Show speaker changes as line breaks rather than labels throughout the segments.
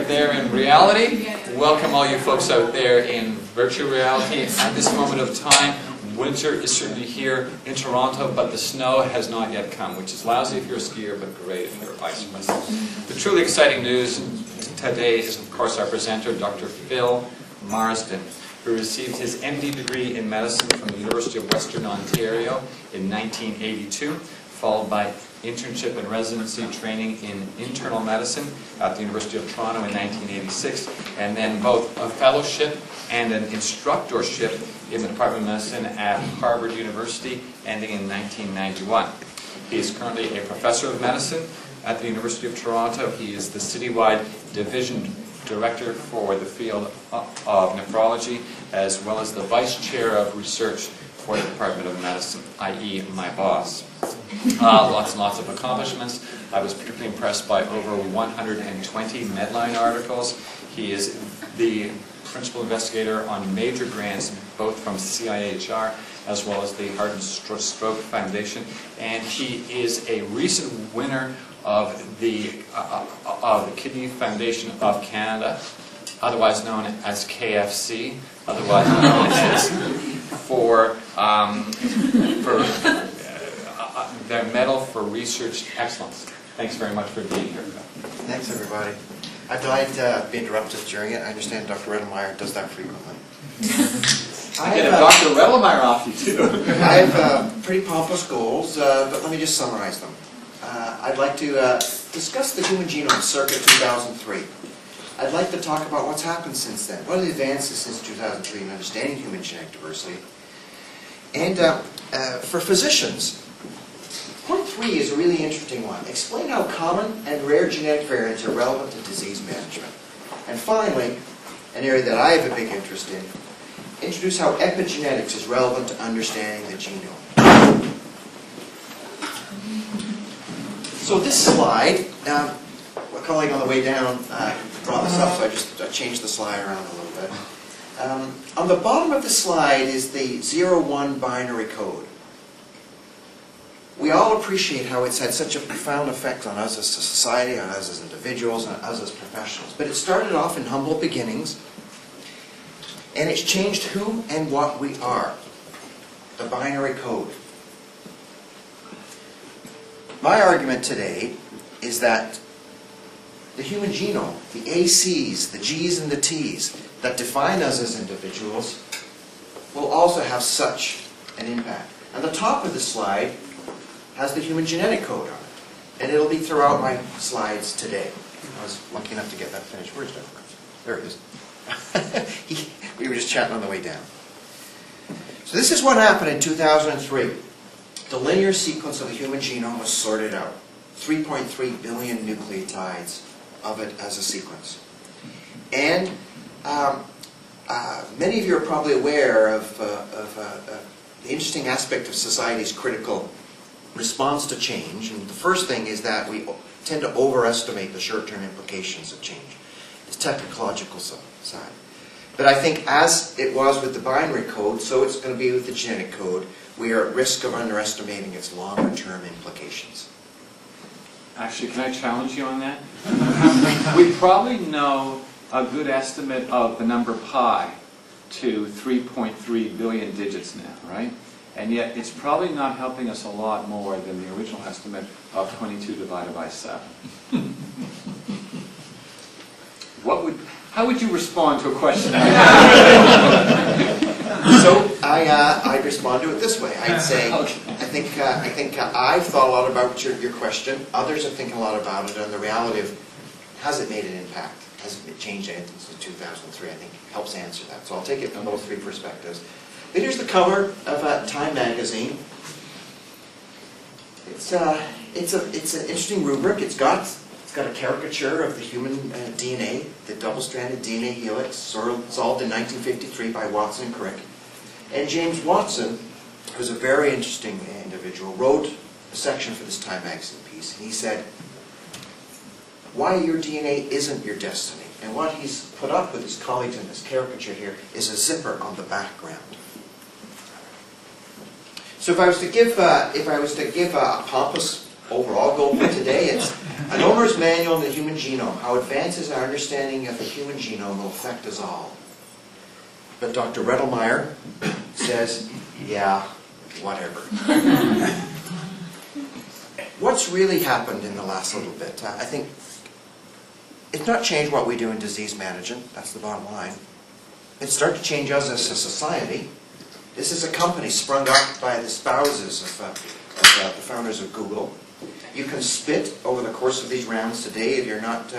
there in reality. Welcome all you folks out there in virtual reality. At this moment of time, winter is certainly here in Toronto, but the snow has not yet come, which is lousy if you're a skier, but great if you're a bicyclist. The truly exciting news today is, of course, our presenter, Dr. Phil Marsden, who received his MD degree in medicine from the University of Western Ontario in 1982, followed by internship and residency training in internal medicine at the University of Toronto in 1986, and then both a fellowship and an instructorship in the Department of Medicine at Harvard University, ending in 1991. He is currently a professor of medicine at the University of Toronto. He is the citywide division director for the field of nephrology, as well as the vice chair of research for the Department of Medicine, i.e. my boss. Lots and lots of accomplishments. I was particularly impressed by over 120 Medline articles. He is the principal investigator on major grants, both from CIHR as well as the Heart and Stroke Foundation, and he is a recent winner of the Kidney Foundation of Canada, otherwise known as KFC, otherwise known as for their Medal for Research Excellence. Thanks very much for being here.
Thanks, everybody. I'm delighted to be interrupted during it. I understand Dr. Redelmeyer does that frequently.
I get a Dr. Redelmeyer off you, too.
I have pretty pompous goals, but let me just summarize them. I'd like to discuss the human genome circa 2003. I'd like to talk about what's happened since then. What are the advances since 2003 in understanding human genetic diversity? And for physicians, point 3 is a really interesting one. Explain how common and rare genetic variants are relevant to disease management. And finally, an area that I have a big interest in, introduce how epigenetics is relevant to understanding the genome. So this slide, a colleague on the way down brought this up, so I changed the slide around a little bit. On the bottom of the slide is the 0-1 binary code. We all appreciate how it's had such a profound effect on us as a society, on us as individuals, on us as professionals. But it started off in humble beginnings, and it's changed who and what we are. The binary code. My argument today is that the human genome, the ACs, the Gs and the Ts, that define us as individuals, will also have such an impact. And the top of the slide has the human genetic code on it. And it'll be throughout my slides today. I was lucky enough to get that finished. Where's Jeff? There it is. We were just chatting on the way down. So this is what happened in 2003. The linear sequence of the human genome was sorted out. 3.3 billion nucleotides of it as a sequence. And many of you are probably aware of the interesting aspect of society's critical response to change. And the first thing is that we tend to overestimate the short-term implications of change, the technological side. But I think as it was with the binary code, so it's going to be with the genetic code. We are at risk of underestimating its longer-term implications.
Actually, can I challenge you on that? We probably know a good estimate of the number pi to 3.3 billion digits now, right? And yet it's probably not helping us a lot more than the original estimate of 22 divided by 7. How would you respond to a question like that?
So I'd respond to it this way. I'd say, okay. I think I've thought a lot about your question. Others have thinking a lot about it, and the reality of has it made an impact? Has it changed anything since 2003? I think helps answer that. So I'll take it from those three perspectives. But here's the cover of Time magazine. It's an interesting rubric. It's got a caricature of the human DNA, the double-stranded DNA helix, solved in 1953 by Watson and Crick. And James Watson, who's a very interesting individual, wrote a section for this Time magazine piece, and he said, why your DNA isn't your destiny. And what he's put up with his colleagues in this caricature here is a zipper on the background. So if I was to give a pompous overall goal for today, it's a no more Owner's Manual on the Human Genome, How Advances in Our Understanding of the Human Genome Will Affect Us All. But Dr. Rettelmeyer says, yeah, whatever. What's really happened in the last little bit? I think it's not changed what we do in disease management. That's the bottom line. It's started to change us as a society. This is a company sprung up by the spouses of the founders of Google. You can spit over the course of these rounds today if you're not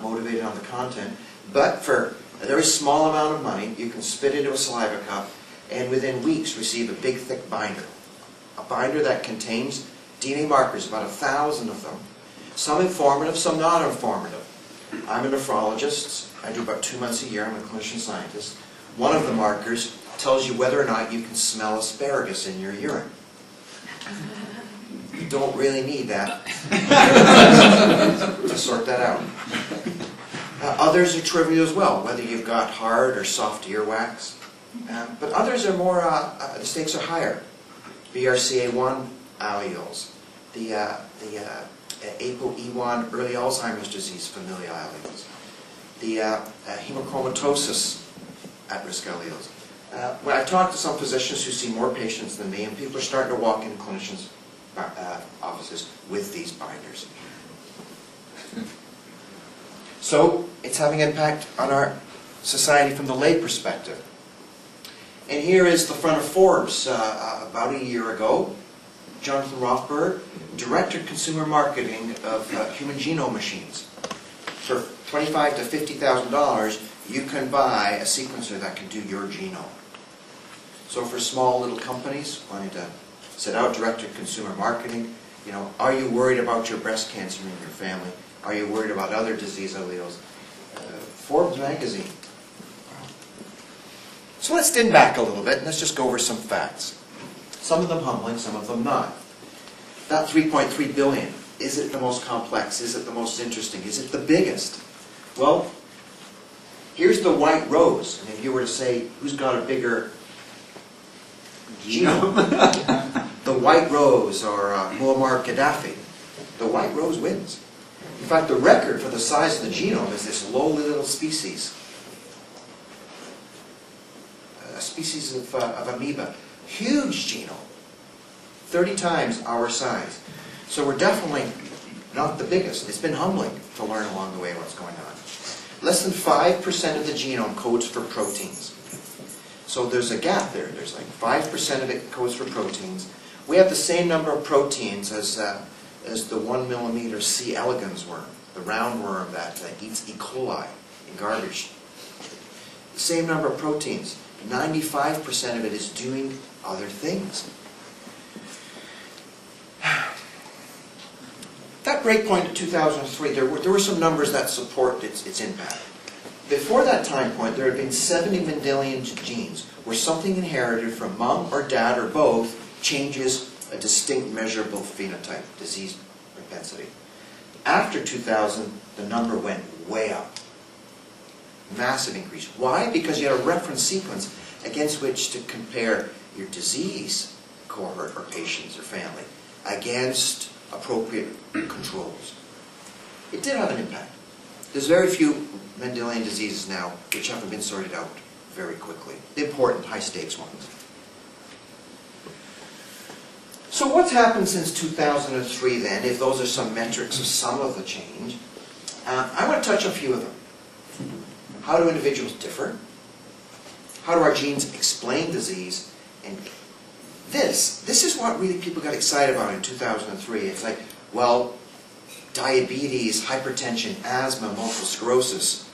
motivated on the content. But for a very small amount of money, you can spit into a saliva cup and within weeks receive a big thick binder. A binder that contains DNA markers, about 1,000 of them. Some informative, some not informative. I'm a nephrologist. I do about 2 months a year. I'm a clinician scientist. One of the markers tells you whether or not you can smell asparagus in your urine. You don't really need that to sort that out. Others are trivial as well, whether you've got hard or soft earwax. But others are more, the stakes are higher. BRCA1 alleles, the ApoE1 early Alzheimer's disease familial alleles, the hemochromatosis at-risk alleles. When I've talked to some physicians who see more patients than me, and people are starting to walk in clinicians' offices with these binders. So it's having impact on our society from the lay perspective. And here is the front of Forbes about a year ago. Jonathan Rothberg, Director of Consumer Marketing of Human Genome Machines. For $25,000 to $50,000, you can buy a sequencer that can do your genome. So for small little companies wanting to set out Director of Consumer Marketing, you know, are you worried about your breast cancer in your family? Are you worried about other disease alleles? Forbes magazine. So let's dim back a little bit and let's just go over some facts. Some of them humbling, some of them not. That 3.3 billion, is it the most complex? Is it the most interesting? Is it the biggest? Well, here's the white rose. And if you were to say, who's got a bigger genome? The white rose or Muammar Gaddafi. The white rose wins. In fact, the record for the size of the genome is this lowly little species. A species of amoeba. Huge genome. 30 times our size. So we're definitely not the biggest. It's been humbling to learn along the way what's going on. Less than 5% of the genome codes for proteins. So there's a gap there. There's like 5% of it codes for proteins. We have the same number of proteins as the 1 millimeter C. elegans worm, the roundworm that eats E. coli in garbage. The same number of proteins. 95% of it is doing other things. That breakpoint in 2003, there were some numbers that support its impact. Before that time point, there had been 70 Mendelian genes where something inherited from mom or dad or both changes a distinct measurable phenotype, disease propensity. After 2000, the number went way up. Massive increase. Why? Because you had a reference sequence against which to compare your disease cohort or patients or family against appropriate controls. It did have an impact. There's very few Mendelian diseases now which haven't been sorted out very quickly. The important, high-stakes ones. So what's happened since 2003 then, if those are some metrics of some of the change? I want to touch on a few of them. How do individuals differ? How do our genes explain disease? And this is what really people got excited about in 2003. It's like, well, diabetes, hypertension, asthma, multiple sclerosis.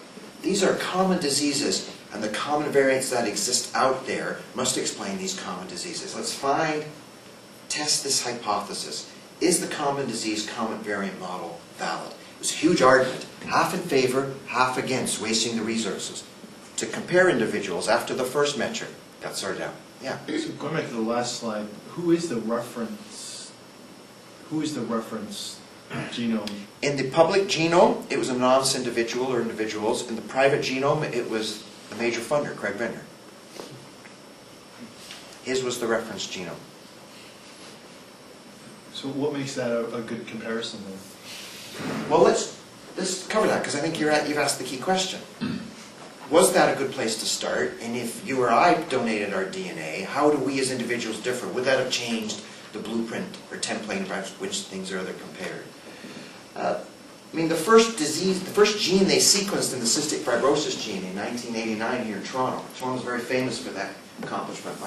These are common diseases, and the common variants that exist out there must explain these common diseases. Let's test this hypothesis. Is the common disease, common variant model valid? It was a huge argument, half in favor, half against, wasting the resources. To compare individuals after the first metric got sorted out. Yeah.
So going back to the last slide, who is the reference genome?
In the public genome, it was an anonymous individual or individuals. In the private genome, it was the major funder, Craig Venter. His was the reference genome.
So what makes that a good comparison then?
Well, let's cover that, because I think you've asked the key question. Was that a good place to start? And if you or I donated our DNA, how do we as individuals differ? Would that have changed the blueprint or template by which things are other compared? I mean, the first gene they sequenced in the cystic fibrosis gene in 1989 here in Toronto. Toronto's very famous for that accomplishment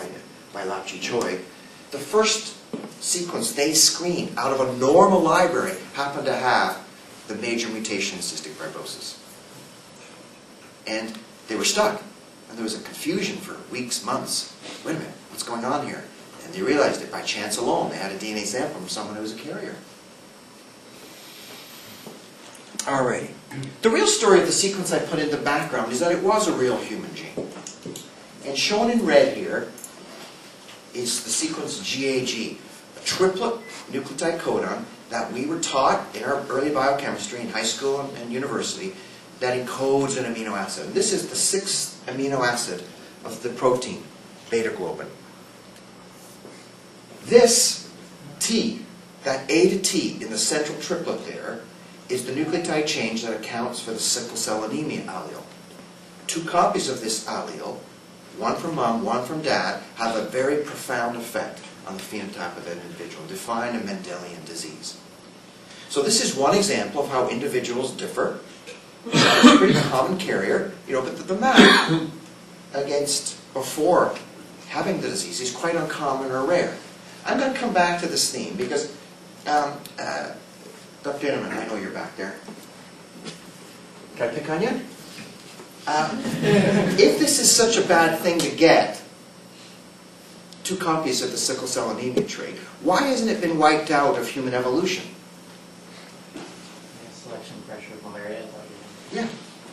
by Lap Chi Choi. The first sequence they screened out of a normal library happened to have the major mutation in cystic fibrosis. And they were stuck. And there was a confusion for weeks, months. Wait a minute, what's going on here? And they realized that by chance alone, they had a DNA sample from someone who was a carrier. Alrighty. The real story of the sequence I put in the background is that it was a real human gene. And shown in red here is the sequence GAG, a triplet nucleotide codon that we were taught in our early biochemistry in high school and university that encodes an amino acid. And this is the 6th amino acid of the protein, beta globin. This T, that A to T in the central triplet there, is the nucleotide change that accounts for the sickle cell anemia allele. 2 copies of this allele, one from mom, one from dad, have a very profound effect on the phenotype of that individual, define a Mendelian disease. So this is one example of how individuals differ. It's a pretty common carrier, but the map against before having the disease is quite uncommon or rare. I'm going to come back to this theme because Dr. Genome, I know you're back there. Can I pick on you? If this is such a bad thing to get, 2 copies of the sickle cell anemia trait, why hasn't it been wiped out of human evolution?
Selection pressure of malaria.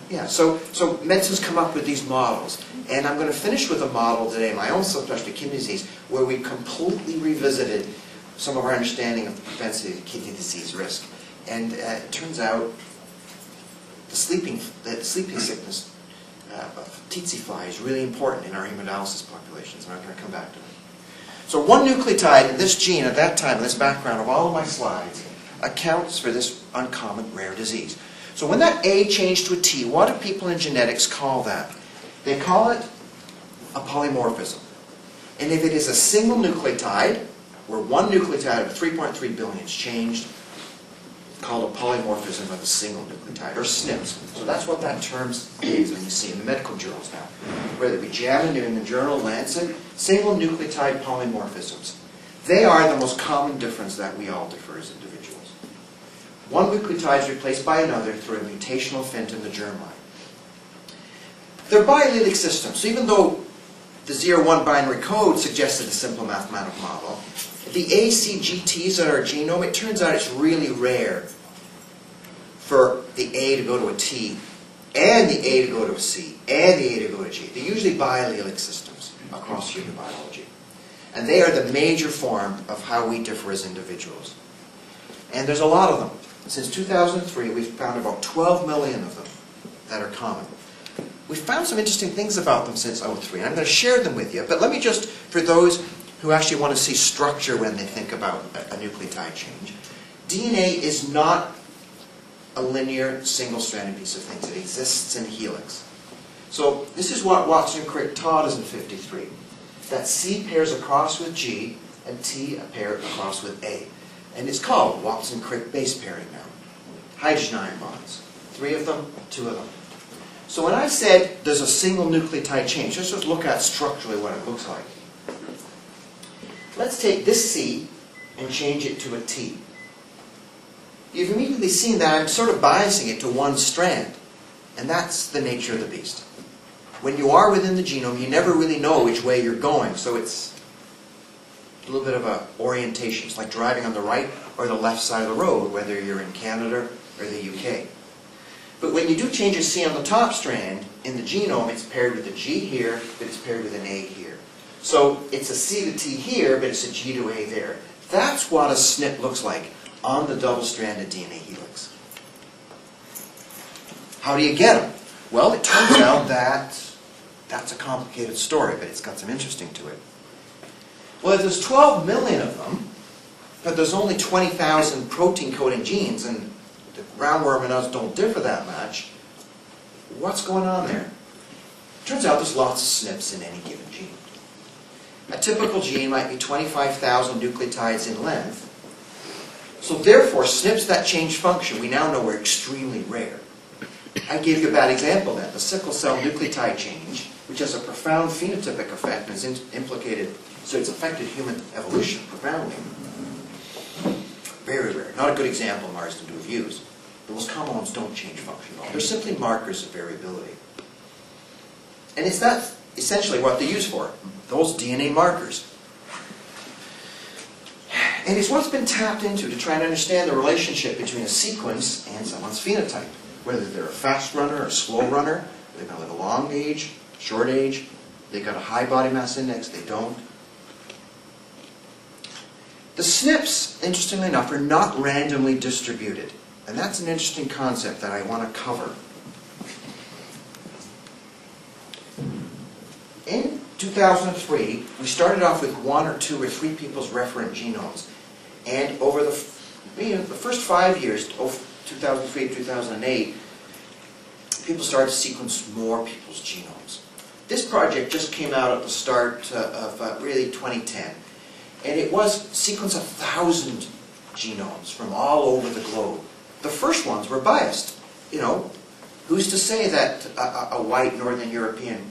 Yeah. So medicine's come up with these models, and I'm going to finish with a model today, my own subspecialty kidney disease, where we completely revisited some of our understanding of the propensity of kidney disease risk. And it turns out the sleeping sickness of tsetse fly is really important in our hemodialysis populations, and I'm going to come back to it. So one nucleotide in this gene at that time, in this background of all of my slides, accounts for this uncommon rare disease. So when that A changed to a T, what do people in genetics call that? They call it a polymorphism. And if it is a single nucleotide, where one nucleotide of 3.3 billion is changed, called a polymorphism of a single nucleotide, or SNPs. So that's what that term is when you see in the medical journals now. Whether it be JAMA, New England Journal, Lancet, single nucleotide polymorphisms. They are the most common difference that we all differ as individuals. One nucleotide is replaced by another through a mutational event in the germline. They're biallelic systems, so even though the 0-1 binary code suggested a simple mathematical model, the ACGTs in our genome, it turns out it's really rare for the A to go to a T, and the A to go to a C, and the A to go to G. They're usually biallelic systems across human biology. And they are the major form of how we differ as individuals. And there's a lot of them. Since 2003, we've found about 12 million of them that are common. We've found some interesting things about them since 2003, and I'm going to share them with you. But let me just, for those who actually want to see structure when they think about a nucleotide change, DNA is not a linear, single-stranded piece of things. It exists in a helix. So this is what Watson Crick taught us in 53. That C pairs across with G, and T a pair across with A. And it's called Watson-Crick base pairing now. Hydrogen ion bonds. 3 of them, 2 of them. So when I said there's a single nucleotide change, let's just look at structurally what it looks like. Let's take this C and change it to a T. You've immediately seen that I'm sort of biasing it to one strand. And that's the nature of the beast. When you are within the genome, you never really know which way you're going. So it's a little bit of an orientation. It's like driving on the right or the left side of the road, whether you're in Canada or the UK. But when you do change a C on the top strand, in the genome, it's paired with a G here, but it's paired with an A here. So it's a C to T here, but it's a G to A there. That's what a SNP looks like on the double-stranded DNA helix. How do you get them? Well, it turns out that that's a complicated story, but it's got some interesting to it. Well, if there's 12 million of them, but there's only 20,000 protein-coding genes, and the roundworm and us don't differ that much. What's going on there? Turns out there's lots of SNPs in any given gene. A typical gene might be 25,000 nucleotides in length. So therefore, SNPs that change function, we now know are extremely rare. I gave you a bad example then. The sickle cell nucleotide change, which has a profound phenotypic effect and is implicated, so it's affected human evolution profoundly. Very rare. Not a good example Marsden to have used. The most common ones don't change function at all. They're simply markers of variability. And it's that essentially what they use for, those DNA markers. And it's what's been tapped into to try and understand the relationship between a sequence and someone's phenotype. Whether they're a fast runner or a slow runner, they're going to live a long age, short age, they've got a high body mass index, they don't. The SNPs, interestingly enough, are not randomly distributed. And that's an interesting concept that I want to cover. In 2003, we started off with 1 or 2 or 3 people's referent genomes. And over the first 5 years, 2003 to 2008, people started to sequence more people's genomes. This project just came out at the start of really 2010. And it was sequence 1,000 genomes from all over the globe. The first ones were biased. You know, who's to say that a white Northern European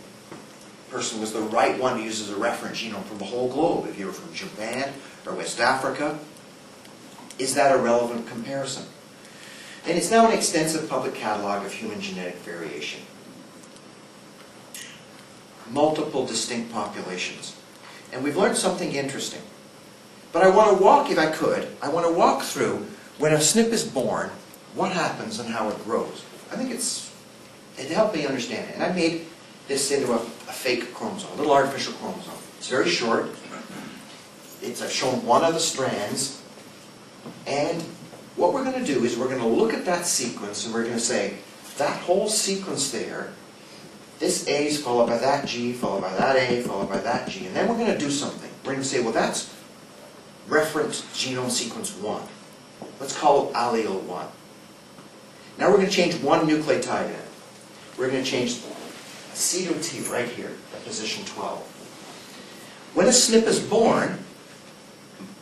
person was the right one to use as a reference genome from the whole globe? If you were from Japan or West Africa, is that a relevant comparison? And it's now an extensive public catalog of human genetic variation. Multiple distinct populations. And we've learned something interesting. But I want to walk, if I could, I want to walk through when a SNP is born, what happens and how it grows. I think it helped me understand it. And I made this into a fake chromosome, a little artificial chromosome. It's very short. I've shown one of the strands. And what we're going to do is we're going to look at that sequence and we're going to say, that whole sequence there, this A is followed by that G, followed by that A, followed by that G. And then we're going to do something. We're going to say, well, that's reference genome sequence 1. Let's call it allele 1. Now we're going to change one nucleotide in it. We're going to change C to T right here at position 12. When a SNP is born,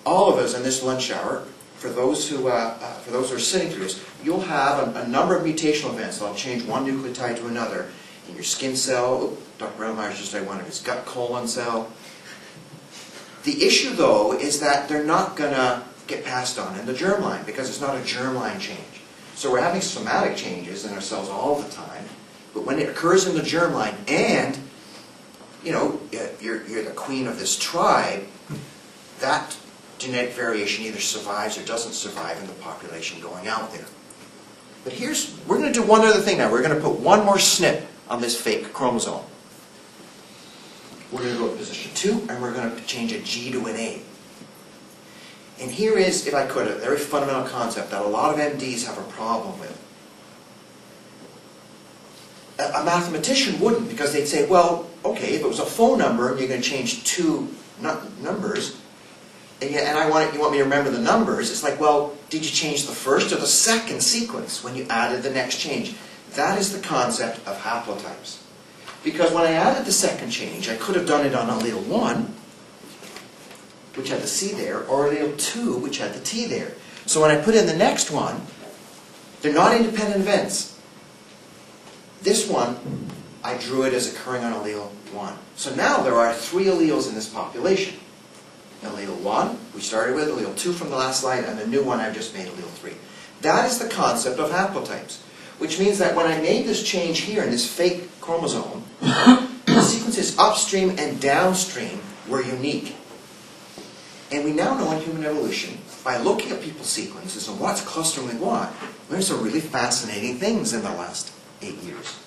all of us in this lunch hour, for those who are sitting through this, you'll have a number of mutational events that'll change one nucleotide to another in your skin cell. Dr. Redelmeier just had one of his gut colon cell. The issue, though, is that they're not going to get passed on in the germline because it's not a germline change. So we're having somatic changes in our cells all the time, but when it occurs in the germline and, you know, you're the queen of this tribe, that genetic variation either survives or doesn't survive in the population going out there. But we're going to do one other thing now. We're going to put one more SNP on this fake chromosome. We're going to go to position 2, and we're going to change a G to an A. And here is, if I could, a very fundamental concept that a lot of MDs have a problem with. A mathematician wouldn't, because they'd say, well, okay, if it was a phone number and you're going to change 2 numbers, and you want me to remember the numbers, it's like, well, did you change the first or the second sequence when you added the next change? That is the concept of haplotypes. Because when I added the second change, I could have done it on allele 1, which had the C there, or allele 2, which had the T there. So when I put in the next one, they're not independent events. This one, I drew it as occurring on allele 1. So now there are 3 alleles in this population. Allele 1, we started with, allele 2 from the last slide, and the new one I've just made allele 3. That is the concept of haplotypes, which means that when I made this change here in this fake chromosome, the sequences upstream and downstream were unique. And we now know in human evolution, by looking at people's sequences and what's clustering with what, learned some really fascinating things in the last 8 years.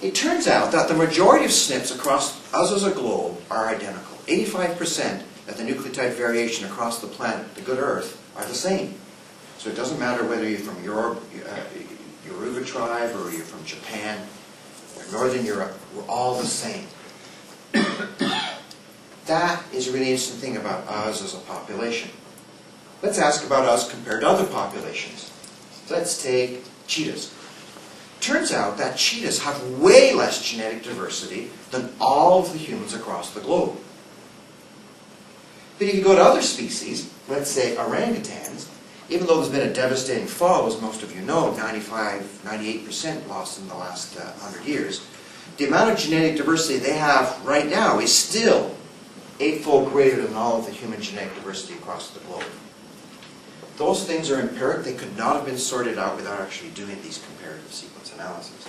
It turns out that the majority of SNPs across us as a globe are identical. 85% of the nucleotide variation across the planet, the good Earth, are the same. So it doesn't matter whether you're from Yoruba tribe or you're from Japan or Northern Europe, we're all the same. That is a really interesting thing about us as a population. Let's ask about us compared to other populations. Let's take cheetahs. Turns out that cheetahs have way less genetic diversity than all of the humans across the globe. But if you go to other species, let's say orangutans, even though there's been a devastating fall, as most of you know, 98% lost in the last 100 years, the amount of genetic diversity they have right now is still 8-fold greater than all of the human genetic diversity across the globe. Those things are empiric. They could not have been sorted out without actually doing these comparative sequence analyses.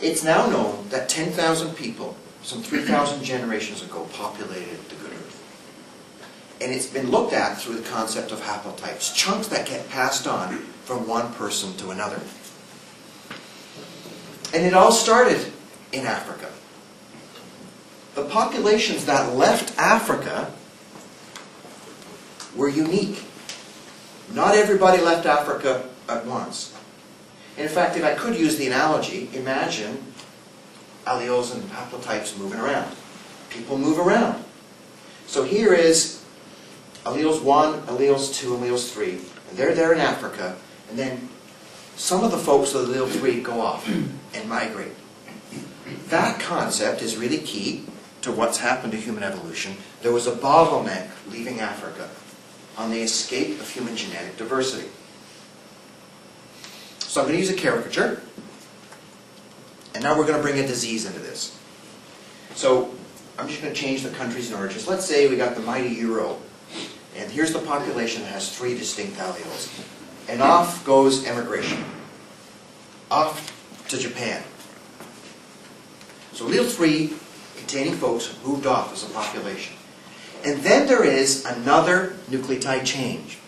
It's now known that 10,000 people, some 3,000 generations ago, populated the good Earth. And it's been looked at through the concept of haplotypes, chunks that get passed on from one person to another. And it all started in Africa. The populations that left Africa were unique. Not everybody left Africa at once. In fact, if I could use the analogy, imagine alleles and haplotypes moving around. People move around. So here is alleles 1, alleles 2, alleles 3. And they're there in Africa. And then some of the folks with allele 3 go off and migrate. That concept is really key to what's happened to human evolution. There was a bottleneck leaving Africa on the escape of human genetic diversity. So I'm going to use a caricature. And now we're going to bring a disease into this. So I'm just going to change the countries and origins. Let's say we got the mighty Euro. And here's the population that has 3 distinct alleles. And off goes emigration. Off to Japan. So allele 3 containing folks have moved off as a population. And then there is another nucleotide change.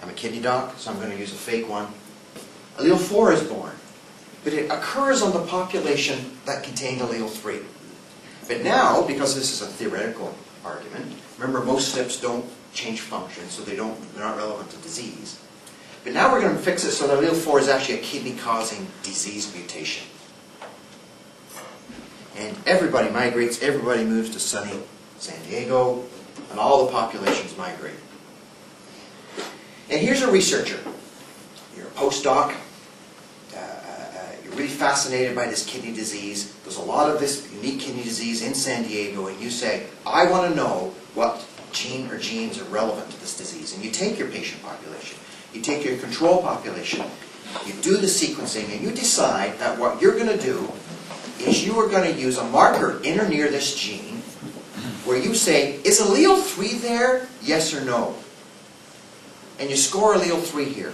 I'm a kidney doc, so I'm going to use a fake one. Allele 4 is born. But it occurs on the population that contained allele 3. But now, because this is a theoretical argument, remember most SNPs don't change function, so they're not relevant to disease. But now we're going to fix it so that allele 4 is actually a kidney-causing disease mutation. And everybody migrates, everybody moves to sunny San Diego, and all the populations migrate. And here's a researcher. You're a postdoc. You're really fascinated by this kidney disease. There's a lot of this unique kidney disease in San Diego, and you say, I want to know what gene or genes are relevant to this disease. And you take your patient population, you take your control population, you do the sequencing, and you decide that what you're going to do is you are going to use a marker in or near this gene where you say, is allele 3 there? Yes or no? And you score allele 3 here.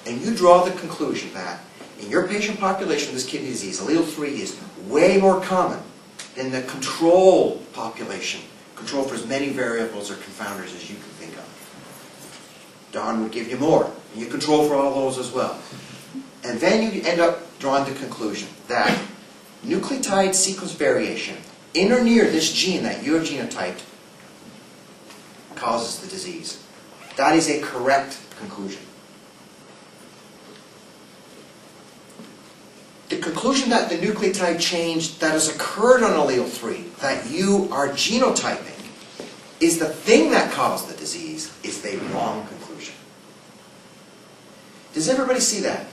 And you draw the conclusion that in your patient population with this kidney disease, allele 3 is way more common than the control population. Control for as many variables or confounders as you can think of. Don would give you more. And you control for all those as well. And then you end up drawing the conclusion that nucleotide sequence variation in or near this gene that you have genotyped causes the disease. That is a correct conclusion. The conclusion that the nucleotide change that has occurred on allele 3 that you are genotyping is the thing that caused the disease is the wrong conclusion. Does everybody see that?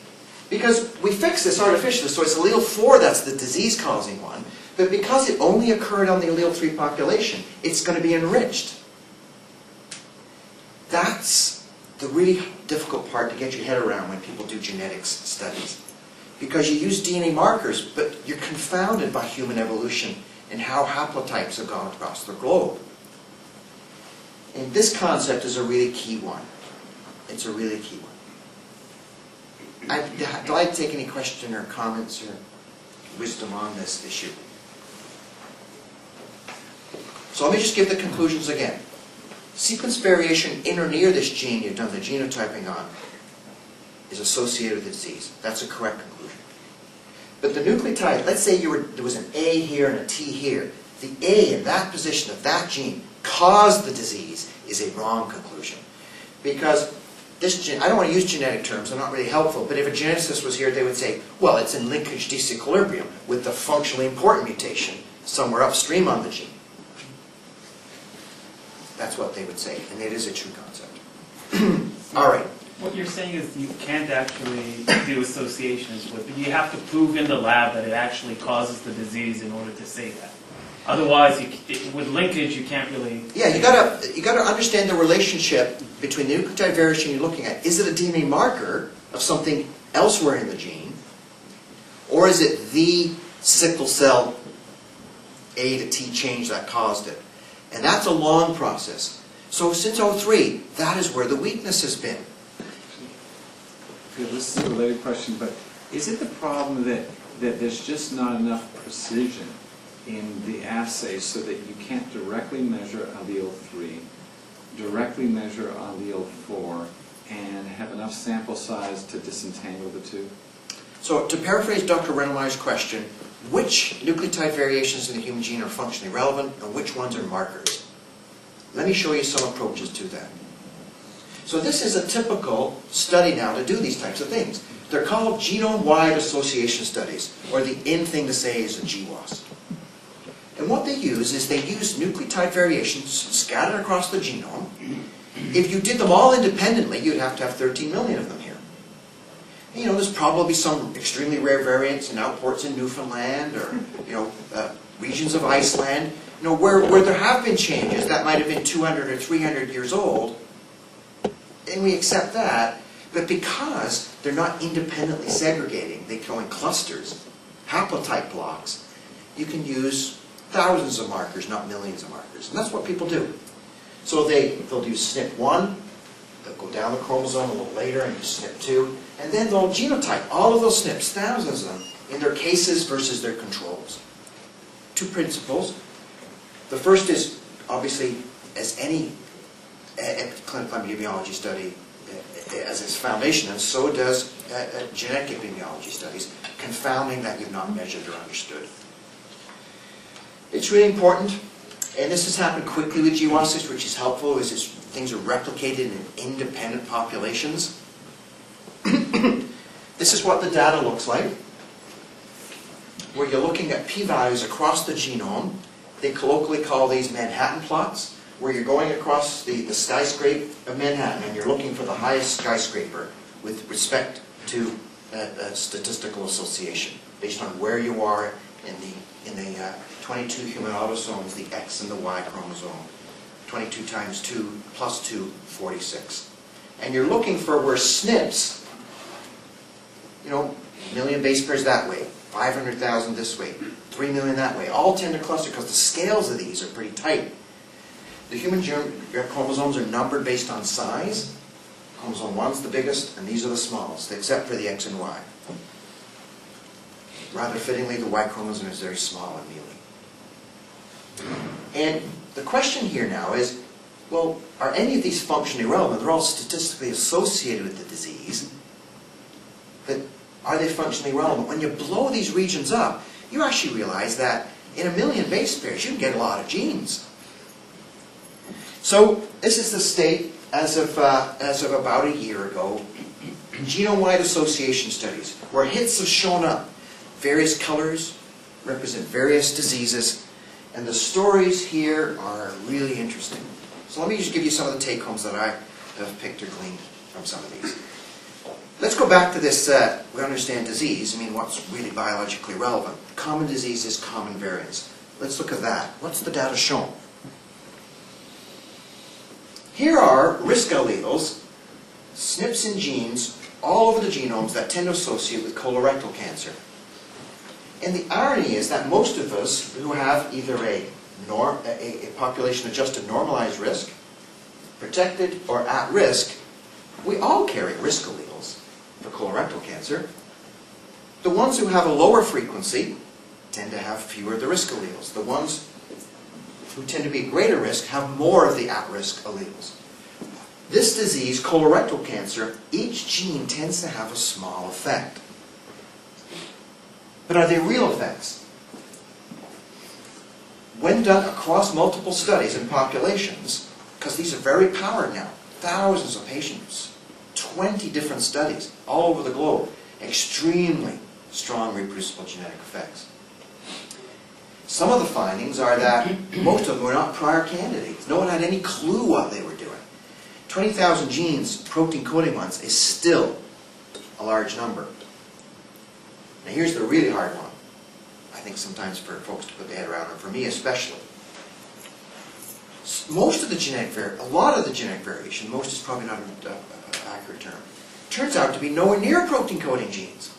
Because we fix this artificially, so it's allele 4 that's the disease-causing one, but because it only occurred on the allele 3 population, it's going to be enriched. That's the really difficult part to get your head around when people do genetics studies. Because you use DNA markers, but you're confounded by human evolution and how haplotypes have gone across the globe. And this concept is a really key one. It's a really key one. I'd like to take any question or comments or wisdom on this issue. So let me just give the conclusions again. Sequence variation in or near this gene you've done the genotyping on is associated with the disease. That's a correct conclusion. But the nucleotide, let's say there was an A here and a T here. The A in that position of that gene caused the disease is a wrong conclusion. Because this gene, I don't want to use genetic terms, they're not really helpful, but if a geneticist was here, they would say, well, it's in linkage disequilibrium with the functionally important mutation somewhere upstream on the gene. That's what they would say, and it is a true concept. All right.
What you're saying is you can't actually do associations with it. You have to prove in the lab that it actually causes the disease in order to say that. Otherwise, with linkage, you can't really...
Yeah, you gotta understand the relationship between the nucleotide variation you're looking at. Is it a DNA marker of something elsewhere in the gene, or is it the sickle cell A to T change that caused it? And that's a long process. So since 03, that is where the weakness has been.
Okay, this is a related question, but is it the problem that there's just not enough precision in the assay so that you can't directly measure allele 3, directly measure allele 4, and have enough sample size to disentangle the two?
So to paraphrase Dr. Rennemeyer's question, which nucleotide variations in the human gene are functionally relevant and which ones are markers? Let me show you some approaches to that. So this is a typical study now to do these types of things. They're called genome-wide association studies, or the in thing to say is a GWAS. And what they use is they use nucleotide variations scattered across the genome. If you did them all independently, you'd have to have 13 million of them here. And, you know, there's probably some extremely rare variants in outports in Newfoundland or, regions of Iceland, where there have been changes that might have been 200 or 300 years old, and we accept that. But because they're not independently segregating, they go in clusters, haplotype blocks, you can use thousands of markers, not millions of markers. And that's what people do. So they'll do SNP1, they'll go down the chromosome a little later and do SNP2, and then they'll genotype all of those SNPs, thousands of them, in their cases versus their controls. Two principles. The first is, obviously, as any clinical epidemiology study as its foundation, and so does genetic epidemiology studies, confounding that you've not measured or understood. It's really important, and this has happened quickly with GWASs, which is helpful, is things are replicated in independent populations. This is what the data looks like, where you're looking at p-values across the genome. They colloquially call these Manhattan plots, where you're going across the skyscraper of Manhattan and you're looking for the highest skyscraper with respect to statistical association, based on where you are in the 22 human autosomes, the X and the Y chromosome. 22 times 2 plus 2, 46. And you're looking for where SNPs, a million base pairs that way, 500,000 this way, 3 million that way, all tend to cluster because the scales of these are pretty tight. The human chromosomes are numbered based on size. Chromosome 1's the biggest, and these are the smallest, except for the X and Y. Rather fittingly, the Y chromosome is very small and mealy. And the question here now is, well, are any of these functionally relevant? They're all statistically associated with the disease, but are they functionally relevant? When you blow these regions up, you actually realize that in a million base pairs, you can get a lot of genes. So this is the state as of about a year ago. Genome-wide association studies, where hits have shown up. Various colors represent various diseases, and the stories here are really interesting. So let me just give you some of the take-homes that I have picked or gleaned from some of these. Let's go back to this, we understand disease. I mean, what's really biologically relevant? Common diseases, common variants. Let's look at that. What's the data shown? Here are risk alleles, SNPs in genes, all over the genomes that tend to associate with colorectal cancer. And the irony is that most of us who have either a population-adjusted normalized risk, protected, or at risk, we all carry risk alleles for colorectal cancer. The ones who have a lower frequency tend to have fewer of the risk alleles. The ones who tend to be at greater risk have more of the at-risk alleles. This disease, colorectal cancer, each gene tends to have a small effect. But are they real effects? When done across multiple studies in populations, because these are very powered now, thousands of patients, 20 different studies all over the globe, extremely strong reproducible genetic effects. Some of the findings are that most of them were not prior candidates. No one had any clue what they were doing. 20,000 genes, protein coding ones, is still a large number. Now here's the really hard one. I think sometimes for folks to put their head around, and for me especially. Most of the genetic a lot of the genetic variation, most is probably not an accurate term, turns out to be nowhere near protein coding genes.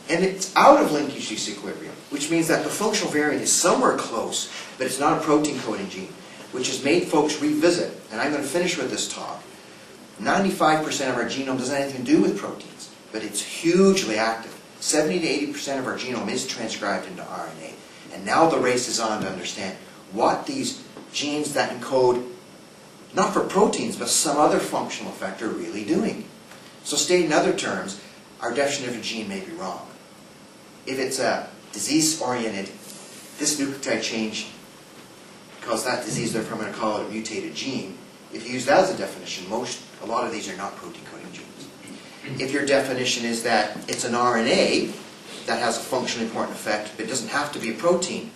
And it's out of linkage disequilibrium, which means that the functional variant is somewhere close, but it's not a protein coding gene, which has made folks revisit, and I'm going to finish with this talk. 95% of our genome doesn't have anything to do with proteins, but it's hugely active. 70 to 80% of our genome is transcribed into RNA. And now the race is on to understand what these genes that encode, not for proteins, but some other functional effect are really doing. So stated in other terms, our definition of a gene may be wrong. If it's a disease-oriented, this nucleotide change caused that disease, therefore I'm going to call it a mutated gene. If you use that as a definition, a lot of these are not protein coding genes. If your definition is that it's an RNA that has a functionally important effect, but it doesn't have to be a protein,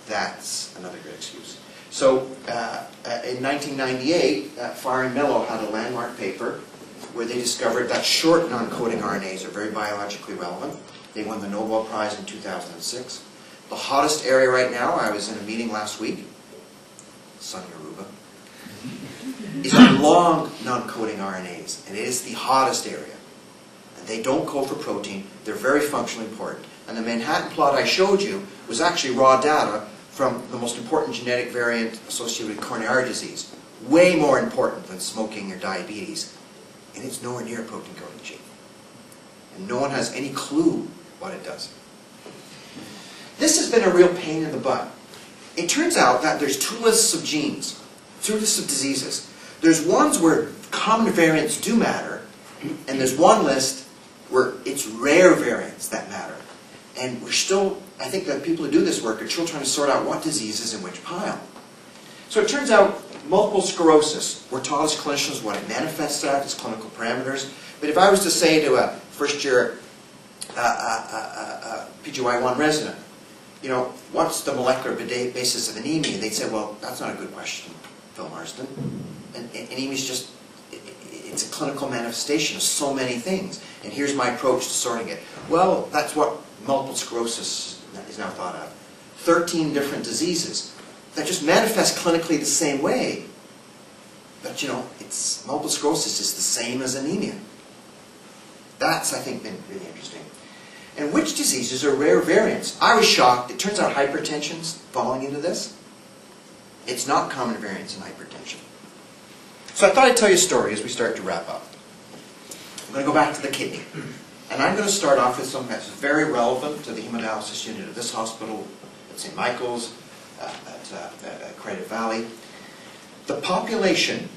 that's another good excuse. So in 1998, Farr and Mello had a landmark paper where they discovered that short non-coding RNAs are very biologically relevant. They won the Nobel Prize in 2006. The hottest area right now, I was in a meeting last week, sunny Aruba, is on long non-coding RNAs, and it is the hottest area. And they don't code for protein, they're very functionally important. And the Manhattan plot I showed you was actually raw data from the most important genetic variant associated with coronary disease. Way more important than smoking or diabetes. And it's nowhere near a protein coding gene. And no one has any clue what it does. This has been a real pain in the butt. It turns out that there's two lists of genes, two lists of diseases. There's ones where common variants do matter, and there's one list where it's rare variants that matter. And we're still, I think that people who do this work are still trying to sort out what disease is in which pile. So it turns out multiple sclerosis, we're taught as clinicians what it manifests at, its clinical parameters. But if I was to say to a first-year PGY1 resident, you know, what's the molecular basis of anemia? They'd say, well, that's not a good question, Phil Marsden. And anemia is just, it's a clinical manifestation of so many things. And here's my approach to sorting it. Well, that's what multiple sclerosis is now thought of. 13 different diseases that just manifest clinically the same way. But you know, multiple sclerosis is the same as anemia. That's, I think, been really interesting. And which diseases are rare variants? I was shocked. It turns out hypertension's falling into this. It's not common variants in hypertension. So I thought I'd tell you a story as we start to wrap up. I'm going to go back to the kidney. And I'm going to start off with something that's very relevant to the hemodialysis unit of this hospital, at St. Michael's, at Credit Valley. The population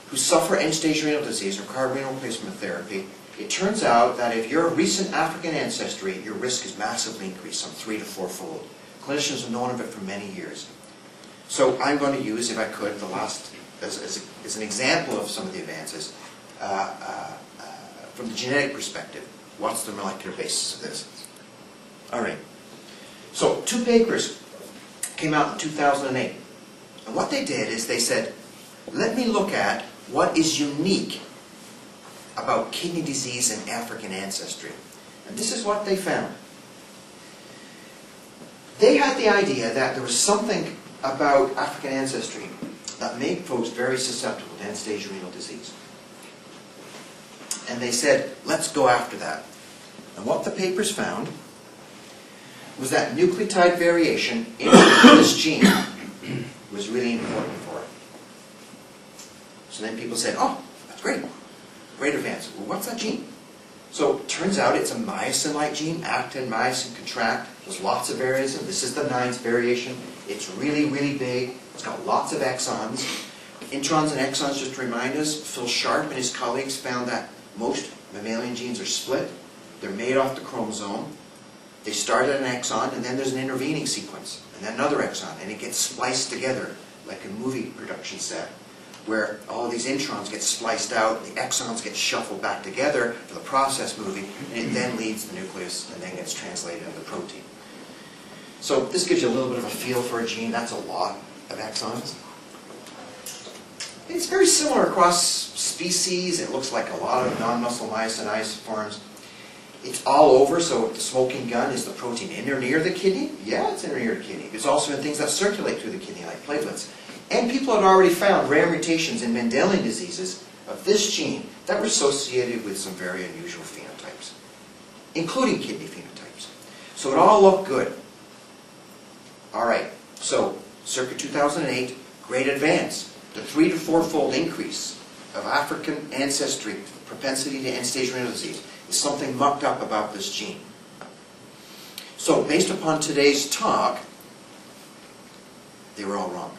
who suffer end-stage renal disease or require renal replacement therapy, it turns out that if you're of recent African ancestry, your risk is massively increased, some 3 to 4-fold. Clinicians have known of it for many years. So I'm going to use, if I could, the last, as an example of some of the advances, from the genetic perspective, what's the molecular basis of this? All right. So 2 papers came out in 2008. And what they did is they said, let me look at what is unique about kidney disease and African ancestry. And this is what they found. They had the idea that there was something about African ancestry that made folks very susceptible to end-stage renal disease. And they said, let's go after that. And what the papers found was that nucleotide variation in this gene was really important for it. So then people said, oh, that's great. Great advance. Well, what's that gene? So it turns out it's a myosin-like gene, actin, myosin, contract. There's lots of variants. This is the 9th variation. It's really, really big. It's got lots of exons. Introns and exons, just to remind us, Phil Sharp and his colleagues found that most mammalian genes are split. They're made off the chromosome. They start at an exon, and then there's an intervening sequence, and then another exon, and it gets spliced together like a movie production set, where all these introns get spliced out, the exons get shuffled back together for the process movie, and it then leaves the nucleus and then gets translated into the protein. So this gives you a little bit of a feel for a gene. That's a lot of exons. It's very similar across species. It looks like a lot of non-muscle myosin isoforms. It's all over, so the smoking gun, is the protein in or near the kidney? Yeah, it's in or near the kidney. It's also in things that circulate through the kidney, like platelets. And people had already found rare mutations in Mendelian diseases of this gene that were associated with some very unusual phenotypes, including kidney phenotypes. So it all looked good. All right, so circa 2008, great advance. The 3 to 4-fold increase of African ancestry propensity to end-stage renal disease is something mucked up about this gene. So based upon today's talk, they were all wrong.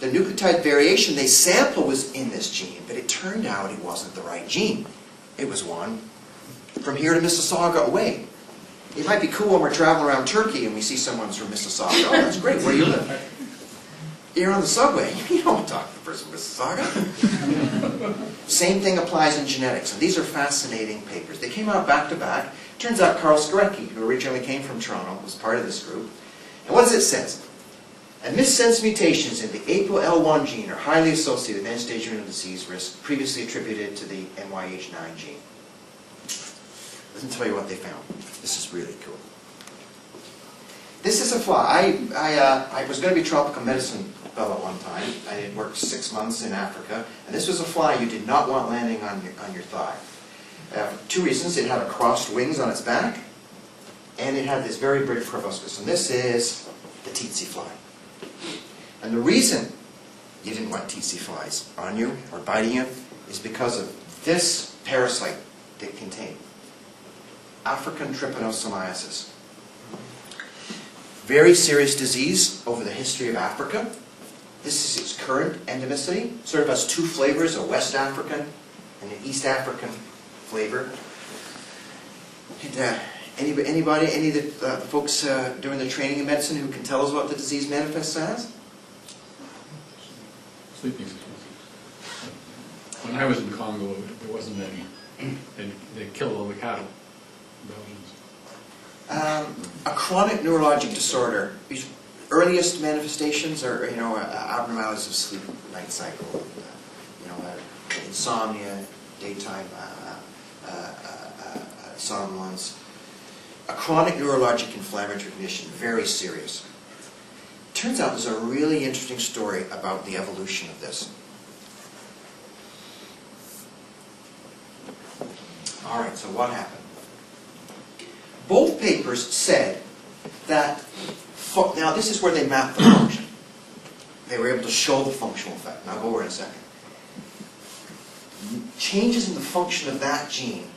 The nucleotide variation they sampled was in this gene, but it turned out it wasn't the right gene. It was one from here to Mississauga away. It might be cool when we're traveling around Turkey and we see someone's from Mississauga. Oh, that's great. Where do you live? You're on the subway. You don't talk to the person from Mississauga. Same thing applies in genetics. And these are fascinating papers. They came out back to back. Turns out Carl Skorecki, who originally came from Toronto, was part of this group. And what does it say? And missense mutations in the ApoL1 gene are highly associated with end-stage renal disease risk previously attributed to the MYH9 gene. Let me tell you what they found. This is really cool. This is a fly. I was going to be a tropical medicine fellow at one time. I had worked 6 months in Africa. And this was a fly you did not want landing on your thigh. For 2 reasons. It had crossed wings on its back. And it had this very big proboscis. And this is the tsetse fly. And the reason you didn't want tsetse flies on you or biting you is because of this parasite they contain. African trypanosomiasis. Very serious disease over the history of Africa. This is its current endemicity. Sort of has 2 flavors, a West African and an East African flavor. And, anybody, any of the folks doing the training in medicine who can tell us what the disease manifests as?
Sleeping sickness. When I was in Congo, there wasn't any. They killed all the cattle, Belgians.
A chronic neurologic disorder. These earliest manifestations are, abnormalities of sleep, night cycle, insomnia, daytime somnolence. A chronic neurologic inflammatory condition, very serious. Turns out there's a really interesting story about the evolution of this. All right, so what happened? Both papers said that, now this is where they mapped the function. They were able to show the functional effect. And I'll go over in a second. Changes in the function of that gene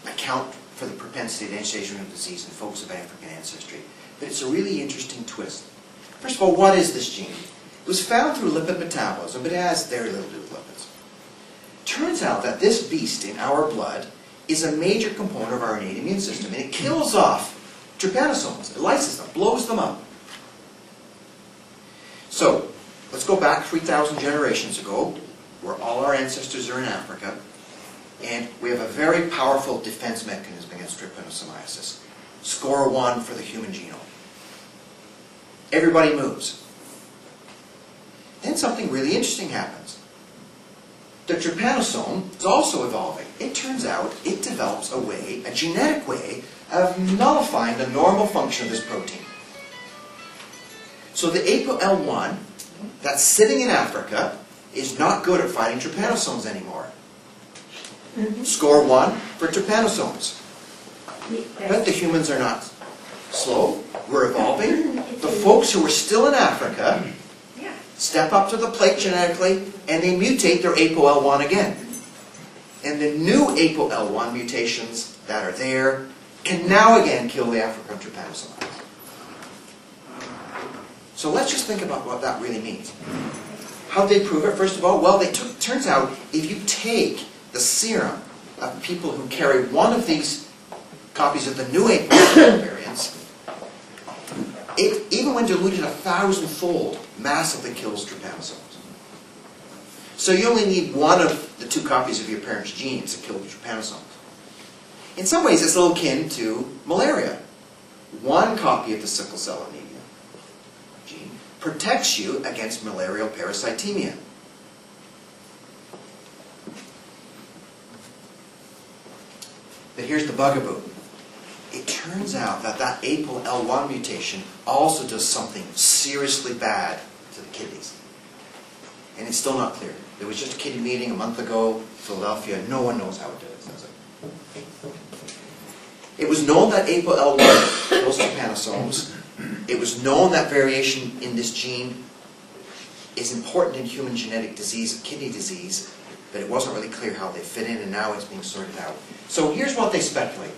account for the propensity to end-stage renal disease in folks of African ancestry. But it's a really interesting twist. First of all, what is this gene? It was found through lipid metabolism, but it has very little to do with lipids. Turns out that this beast in our blood is a major component of our innate immune system, and it kills off trypanosomes. It lyses them, blows them up. So, let's go back 3,000 generations ago, where all our ancestors are in Africa, and we have a very powerful defense mechanism against trypanosomiasis. Score 1 for the human genome. Everybody moves. Then something really interesting happens. The trypanosome is also evolving. It turns out it develops a way, a genetic way, of nullifying the normal function of this protein. So the ApoL1 that's sitting in Africa is not good at fighting trypanosomes anymore. Score 1 for trypanosomes. But the humans are not slow. We're evolving. The folks who are still in Africa step up to the plate genetically, and they mutate their ApoL1 again. And the new ApoL1 mutations that are there can now again kill the African trypanosomes. So let's just think about what that really means. How did they prove it? First of all, well, turns out if you take the serum of people who carry one of these copies of the new ApoL1 variants, it, even when diluted 1,000-fold, massively kills trypanosomes. So you only need one of the 2 copies of your parent's genes to kill the trypanosomes. In some ways, it's a little akin to malaria. One copy of the sickle cell anemia gene protects you against malarial parasitemia. But here's the bugaboo. It turns out that that APOL1 mutation also does something seriously bad to the kidneys. And it's still not clear. There was just a kidney meeting a month ago in Philadelphia. No one knows how it does it. It was known that APOL1 kills trypanosomes. It was known that variation in this gene is important in human genetic disease, kidney disease, but it wasn't really clear how they fit in, and now it's being sorted out. So here's what they speculate.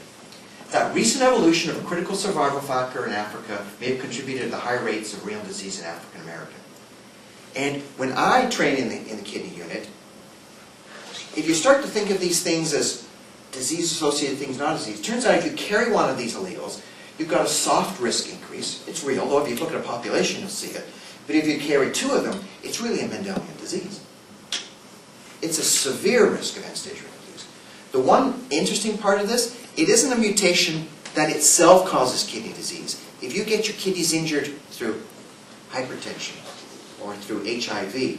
That recent evolution of a critical survival factor in Africa may have contributed to the high rates of renal disease in African America. And when I train in the kidney unit, if you start to think of these things as disease-associated things, not disease, it turns out if you carry one of these alleles, you've got a soft risk increase. It's real, although if you look at a population, you'll see it. But if you carry two of them, it's really a Mendelian disease. It's a severe risk of end-stage renal disease. The one interesting part of this, it isn't a mutation that itself causes kidney disease. If you get your kidneys injured through hypertension or through HIV,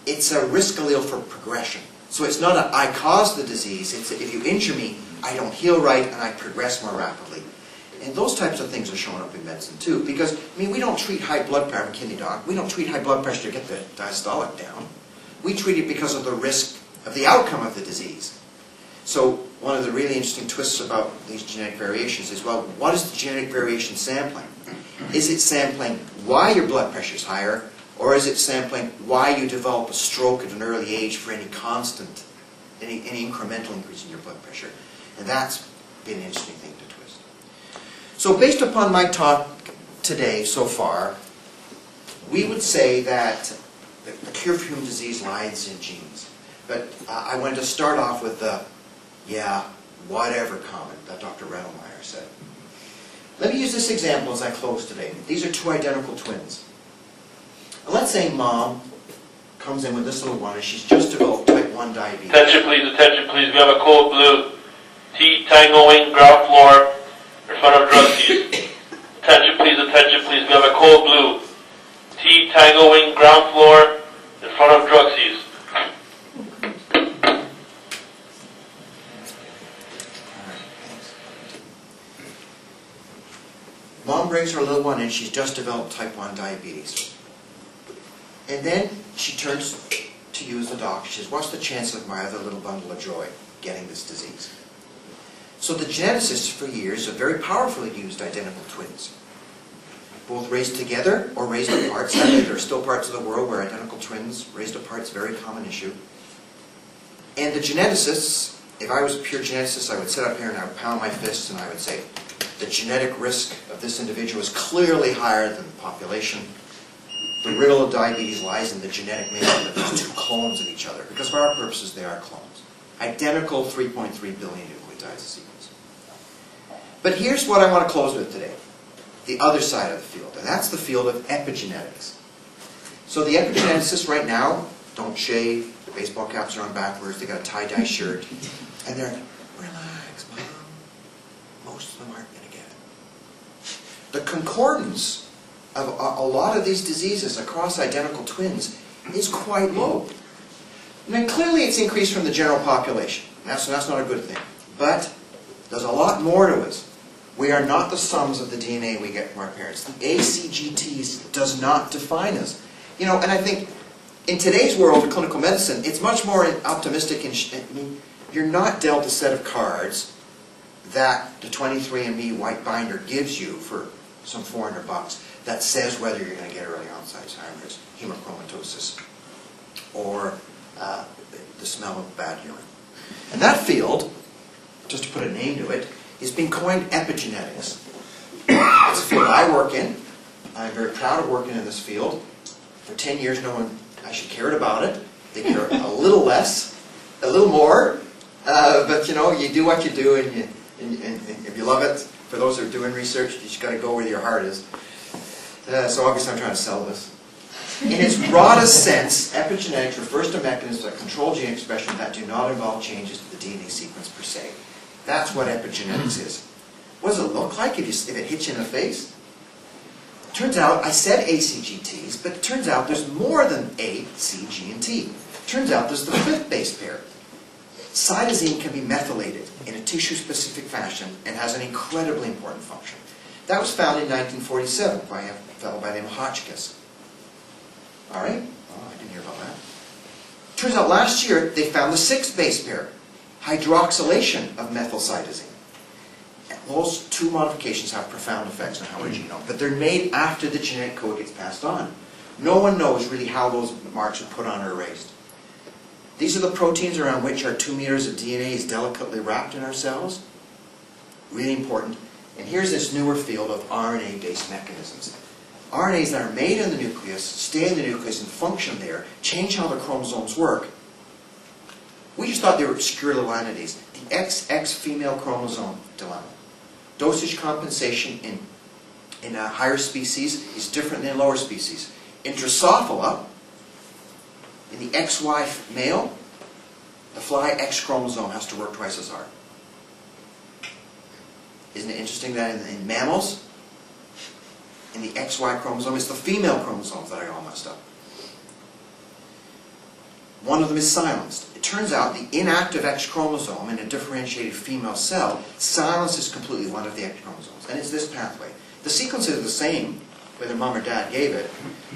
it's a risk allele for progression. So it's not a, I caused the disease, it's a, if you injure me, I don't heal right and I progress more rapidly. And those types of things are showing up in medicine too. Because, I mean, we don't treat high blood pressure, I'm a kidney doc, we don't treat high blood pressure to get the diastolic down. We treat it because of the risk of the outcome of the disease. So one of the really interesting twists about these genetic variations is, well, what is the genetic variation sampling? Is it sampling why your blood pressure is higher, or is it sampling why you develop a stroke at an early age for any constant, any incremental increase in your blood pressure? And that's been an interesting thing to twist. So based upon my talk today so far, we would say that the cure for human disease lies in genes. But I wanted to start off with the, yeah, whatever comment that Dr. Rettelmeyer said. Let me use this example as I close today. These are two identical twins. And let's say mom comes in with this little one and she's just developed type 1 diabetes.
Attention please, we have a code blue. T tangoing ground floor in front of drug use. Attention please, we have a code blue. T tangoing ground floor in front of drug use.
Mom brings her little one in, she's just developed type 1 diabetes. And then she turns to you as the doctor. She says, what's the chance of my other little bundle of joy getting this disease? So the geneticists for years have very powerfully used identical twins. Both raised together or raised apart. Sadly, there are still parts of the world where identical twins raised apart is a very common issue. And the geneticists, if I was a pure geneticist, I would sit up here and I would pound my fists and I would say, the genetic risk of this individual is clearly higher than the population. The riddle of diabetes lies in the genetic makeup of these two clones of each other. Because for our purposes, they are clones. Identical 3.3 billion nucleotides of sequence. But here's what I want to close with today. The other side of the field. And that's the field of epigenetics. So the epigeneticists right now don't shave. Their baseball caps are on backwards. They got a tie-dye shirt. And they're, relax, Mom. Most of them aren't going to get it. The concordance of a lot of these diseases across identical twins is quite low. Now clearly it's increased from the general population. That's not a good thing. But there's a lot more to us. We are not the sums of the DNA we get from our parents. The ACGTs does not define us. You know, and I think in today's world of clinical medicine, it's much more optimistic. I mean, you're not dealt a set of cards that the 23andMe white binder gives you for some $400 that says whether you're going to get early onset Alzheimer's, hemochromatosis, or the smell of bad urine. And that field, just to put a name to it, is being coined epigenetics. It's a field I work in. I'm very proud of working in this field. For 10 years, no one actually cared about it. They care a little less, a little more, but you know, you do what you do, and if you love it, for those that are doing research, you just got to go where your heart is. So obviously I'm trying to sell this. In its broadest sense, epigenetics refers to mechanisms that control gene expression that do not involve changes to the DNA sequence per se. That's what epigenetics is. What does it look like if it hits you in the face? Turns out, I said A, C, G, T's, but it turns out there's more than A, C, G, and T. Turns out there's the fifth base pair. Cytosine can be methylated in a tissue-specific fashion and has an incredibly important function. That was found in 1947 by a fellow by the name of Hotchkiss. All right? Oh, I didn't hear about that. Turns out last year they found the sixth base pair, hydroxylation of methylcytosine. Those two modifications have profound effects on our genome, but they're made after the genetic code gets passed on. No one knows really how those marks are put on or erased. These are the proteins around which our 2 meters of DNA is delicately wrapped in our cells. Really important. And here's this newer field of RNA-based mechanisms. RNAs that are made in the nucleus, stay in the nucleus and function there, change how the chromosomes work. We just thought they were obscure little entities. The XX female chromosome dilemma. Dosage compensation in a higher species is different than lower species. In Drosophila, in the XY male, the fly X chromosome has to work twice as hard. Isn't it interesting that in mammals, in the XY chromosome, it's the female chromosomes that are all messed up. One of them is silenced. It turns out the inactive X chromosome in a differentiated female cell silences completely one of the X chromosomes, and it's this pathway. The sequences are the same, whether mom or dad gave it,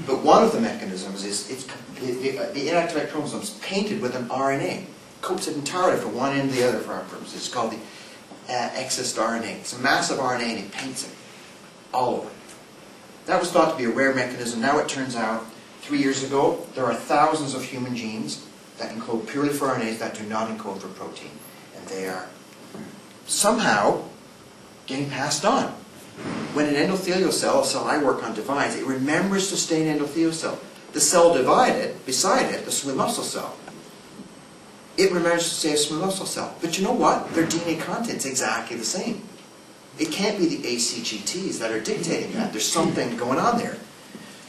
but one of the mechanisms is the inactive X chromosome is painted with an RNA, coats it entirely from one end to the other for our purposes. It's called the excess RNA. It's a massive RNA and it paints it all over. That was thought to be a rare mechanism. Now it turns out, 3 years ago, there are thousands of human genes that encode purely for RNAs that do not encode for protein. And they are somehow getting passed on. When an endothelial cell, a cell I work on, divides, it remembers to stay an endothelial cell. The cell divided, beside it, the smooth muscle cell, it remembers to stay a smooth muscle cell. But you know what? Their DNA content's exactly the same. It can't be the ACGTs that are dictating that. There's something going on there.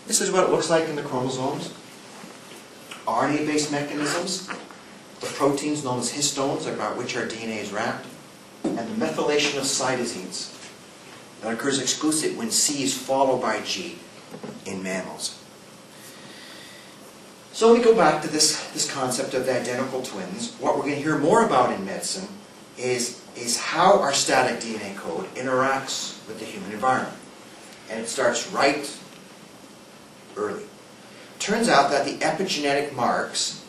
This is what it looks like in the chromosomes. RNA-based mechanisms, the proteins known as histones about which our DNA is wrapped, and the methylation of cytosines that occurs exclusively when C is followed by G in mammals. So let me go back to this concept of the identical twins. What we're going to hear more about in medicine is how our static DNA code interacts with the human environment. And it starts right early. Turns out that the epigenetic marks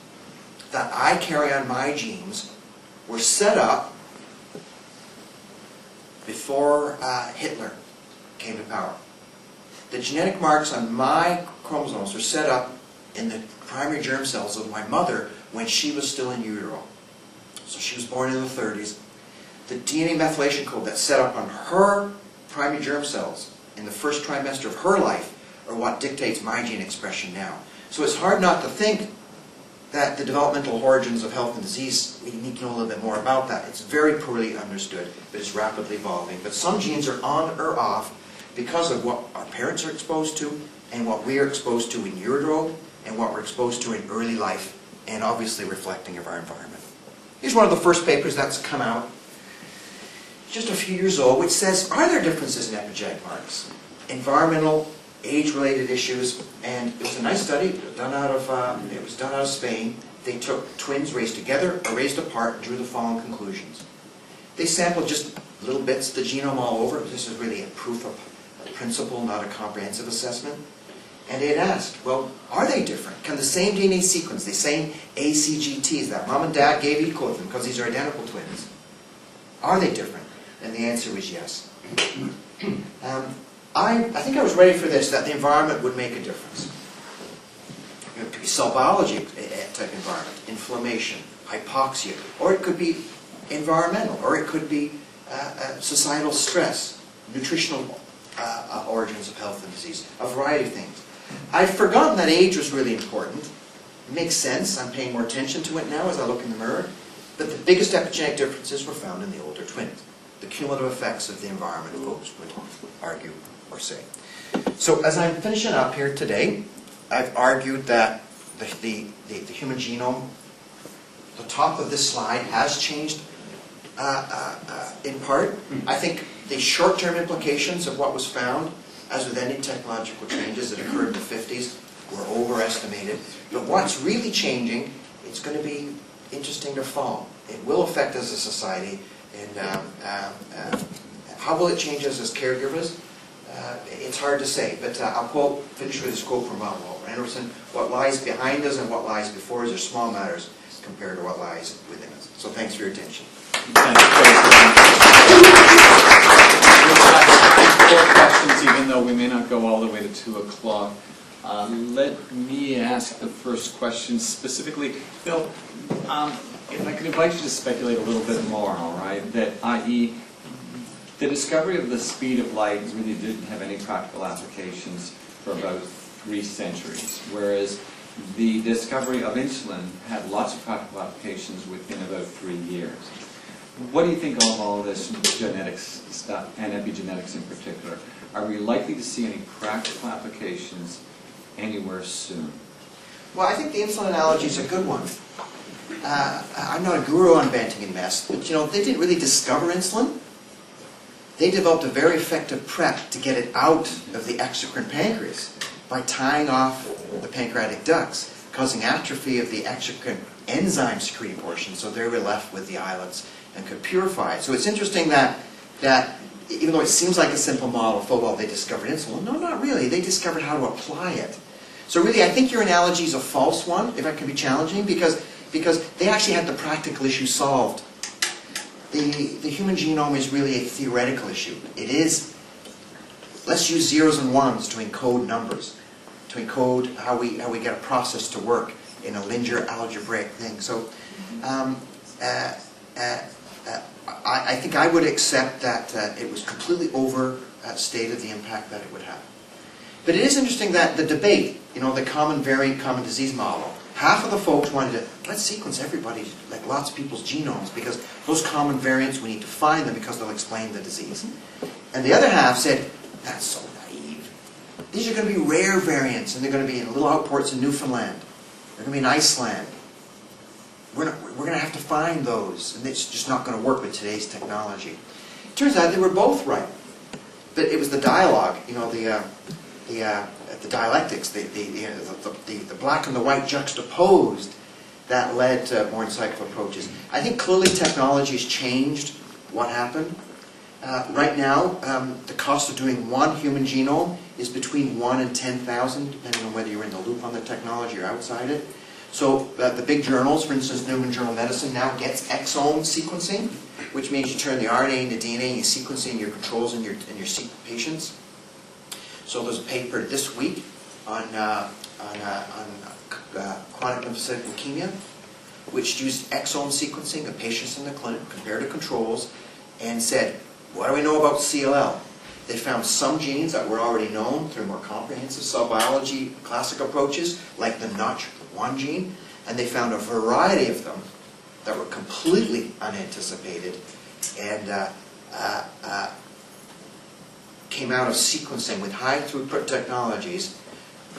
that I carry on my genes were set up before Hitler came to power. The genetic marks on my chromosomes were set up in the primary germ cells of my mother when she was still in utero. So she was born in the 30s. The DNA methylation code that's set up on her primary germ cells in the first trimester of her life are what dictates my gene expression now. So it's hard not to think that the developmental origins of health and disease, we need to know a little bit more about that. It's very poorly understood, but it's rapidly evolving. But some genes are on or off because of what our parents are exposed to and what we are exposed to in utero and what we're exposed to in early life, and obviously reflecting of our environment. Here's one of the first papers that's come out, just a few years old, which says, are there differences in epigenetic marks? Environmental, age-related issues, and it was a nice study done out of Spain. They took twins raised together or raised apart and drew the following conclusions. They sampled just little bits of the genome all over. This is really a proof of a principle, not a comprehensive assessment. And they had asked, well, are they different? Can the same DNA sequence, the same ACGTs that mom and dad gave equal to them because these are identical twins, are they different? And the answer was yes. I think I was ready for this, that the environment would make a difference. It could be cell biology type environment, inflammation, hypoxia, or it could be environmental, or it could be societal stress, nutritional origins of health and disease, a variety of things. I've forgotten that age was really important. It makes sense. I'm paying more attention to it now as I look in the mirror. But the biggest epigenetic differences were found in the older twins. The cumulative effects of the environment, folks would argue or say. So as I'm finishing up here today, I've argued that the human genome, the top of this slide, has changed in part. I think the short-term implications of what was found, as with any technological changes that occurred in the 50s, were overestimated. But what's really changing, it's going to be interesting to follow. It will affect us as a society, and how will it change us as caregivers? It's hard to say, but I'll finish with this quote from Walter Anderson: "What lies behind us and what lies before us are small matters compared to what lies within us." So thanks for your attention.
Thanks, Four questions, even though we may not go all the way to 2 o'clock. Let me ask the first question specifically. Bill, if I could invite you to speculate a little bit more, all right, that i.e., the discovery of the speed of light really didn't have any practical applications for about 3 centuries, whereas the discovery of insulin had lots of practical applications within about 3 years. What do you think of all this genetics stuff, and epigenetics in particular? Are we likely to see any practical applications anywhere soon?
Well, I think the insulin analogy is a good one. I'm not a guru on Banting and Mess, but they didn't really discover insulin. They developed a very effective prep to get it out of the exocrine pancreas by tying off the pancreatic ducts, causing atrophy of the exocrine enzyme secreting portion, so they were left with the islets and could purify it. So it's interesting that even though it seems like a simple model, they discovered insulin. No, not really. They discovered how to apply it. So really, I think your analogy is a false one, if I can be challenging, because they actually had the practical issue solved. The human genome is really a theoretical issue. It is, let's use zeros and ones to encode numbers, to encode how we get a process to work in a linear algebraic thing. So I think I would accept that it was completely overstated the impact that it would have. But it is interesting that the debate, the common variant, common disease model, half of the folks wanted to, let's sequence everybody's, like lots of people's genomes, because those common variants, we need to find them because they'll explain the disease. And the other half said, that's so naive. These are going to be rare variants, and they're going to be in little outports in Newfoundland. They're going to be in Iceland. We're going to have to find those, and it's just not going to work with today's technology. It turns out they were both right. But it was the dialogue, the dialectics, the black and the white juxtaposed, that led to more insightful approaches. I think clearly technology has changed what happened. Right now, the cost of doing one human genome is between 1 and 10,000, depending on whether you're in the loop on the technology or outside it. So the big journals, for instance, New England Journal of Medicine now gets exome sequencing, which means you turn the RNA into DNA and you sequence in your controls and your patients. So there's a paper this week on chronic lymphocytic leukemia, which used exome sequencing of patients in the clinic compared to controls, and said, what do we know about CLL? They found some genes that were already known through more comprehensive cell biology classic approaches, like the Notch1 gene, and they found a variety of them that were completely unanticipated and came out of sequencing with high throughput technologies